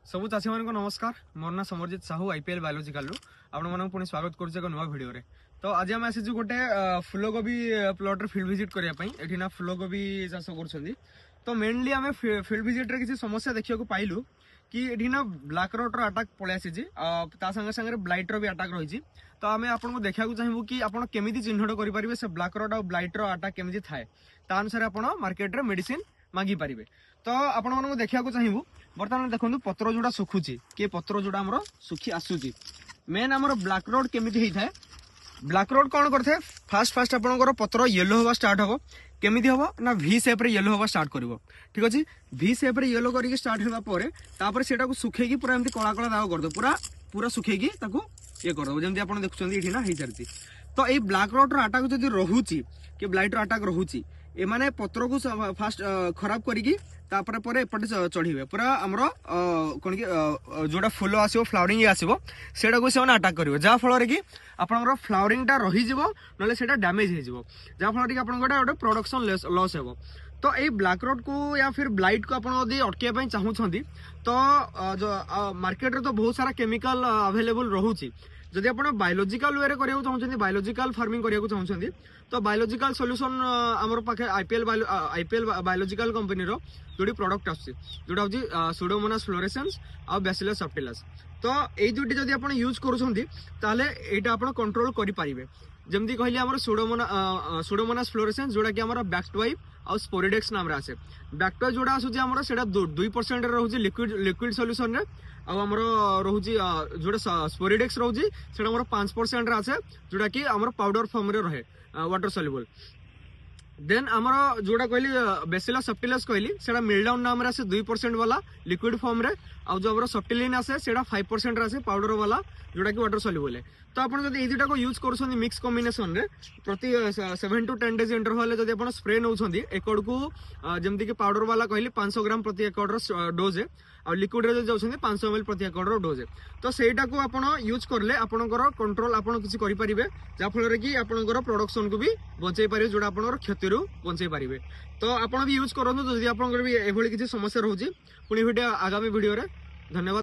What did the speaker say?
सबु चाषी मान नमस्कार। मोर ना समरजित साहू आईपीएल बायोलॉजिकल आपन पुणी स्वागत कर नुआ भिडियो रे। तो आज आम आसी गोटे फुलकोबी प्लॉट रे फील्ड विजिट करने ना फुलकोबी चाष कर। तो मेनली आम फील्ड विजिट रे किसी समस्या देखा पाइलु कि ये ना ब्लैक रॉट रो अटैक पलि आसी संगे संगे ब्लाइट रो भी अटैक रही। तो आम आपको देखा चाहबू कि आप केमी चिन्हट करेंगे से ब्लैक रॉट और ब्लाइट रो अटैक केमी थाए ता अनुसार आप मार्केट रे मेडिसिन मागी पारे। तो आपण देखा चाहबू बर्तमान देखो पत्र जोड़ा सुखुची कि पत्र जोड़ा आमर सुखी आसूची मेन आमर ब्लैक रॉट केमिति होता है। ब्लैक रॉट कौन करते फास्ट आपंकर पत्र येलो हवा स्टार्ट हम केमी हम ना वी सेप रे येलो हवा स्टार्ट कर। ठीक अच्छे वी सेप रे येलो करके स्टार्ट होगा से सुखे पूरा एमती कला कला दाग कर पूरा पूरा सुखे ये करदे जमी आप देखुं ना हो सारी। तो ये ब्लैक रॉट रो अटैक जब रोचे कि ब्लाइट रो अटैक रोचे एमाने पत्र को फास्ट खराब करिकी तापर पर एपटे चढ़े पूरा आमर कौन कि जोड़ा फुल आसो फ्लावरिंग आसो सेटा को से अटैक करेंगे जहाँ फल कि आपंकर फ्लावरिंग रही ना से डैमेज हो जहाँ फल कि गोटे प्रोडक्शन लॉस हो। तो ये ब्लैक रॉट को या फिर ब्लाइट को आप अटकाई चाहूँगी तो मार्केट रे तो बहुत सारा केमिकल अवेलेबल रोचे। जदि आप बायोलॉजिकल वे करिया चाहते बायोलॉजिकल फार्मिंग करिया चाहते तो बायोलॉजिकल सॉल्यूशन आमर पाखे आईपीएल बायोलॉजिकल कंपनी रो जोड़ी प्रोडक्ट आसुची जोटा हूँ सुडोमोनास फ्लोरेसेंस और बैसिलस सब्टिलस। तो ये दुटी जदि आप यूज करुछंती ताले एटा आप कंट्रोल करि पारिबे। जमती कहली आमर सुडोमोनास फ्लोरेसेंस जोड़ा कि आमर बैक्टवाइव और स्पोरिडेक्स नाम आसे। बैक्टवाइव जोड़ा आसुची आमर सेटा 2% रोचे लिक्विड सॉल्यूशन रे आमर रोचे जोड़ा स्पोरिडेक्स रोचे सेटा आमर 5% आसे जोड़ा कि आमर पाउडर फॉर्म रे रहे वाटर सॉल्युबल। देन आमर जोड़ा कहली बेसिलस सब्टिलस कहली सेटा मिलडाउन नाम रे आसे 2% वाला लिक्विड फॉर्म रे आ जो आमर सब्टिलिन आसे सेटा 5% आसे पाउडर वाला जोड़ा कि वाटर सॉल्युबल है। तो आप जब ये दुटा को यूज कर मिक्स कॉम्बिनेशन रे प्रति 7 to 10 डेज इंटरवल जब आप स्प्रे नौ एकड़ को जमती कि पाउडर वाला कहली 500 ग्राम प्रति एकड़ डोज है और लिक्विड रे जाउछन्ती 500 ml प्रति एकड़ डोज है। तो सेटा को आप यूज करले आपनकर कंट्रोल आपन किछि करि परिबे जा फल कि आपनकर प्रोडक्शन को भी बचाई पारे जोड़ा आपनकर क्षति रु बचाई पारिबे। तो आपन भी यूज करंतु जदि आपनकर भी एभली किछि समस्या रहउची पुणी भिडियो आगामी भिडियो रे। धन्यवाद।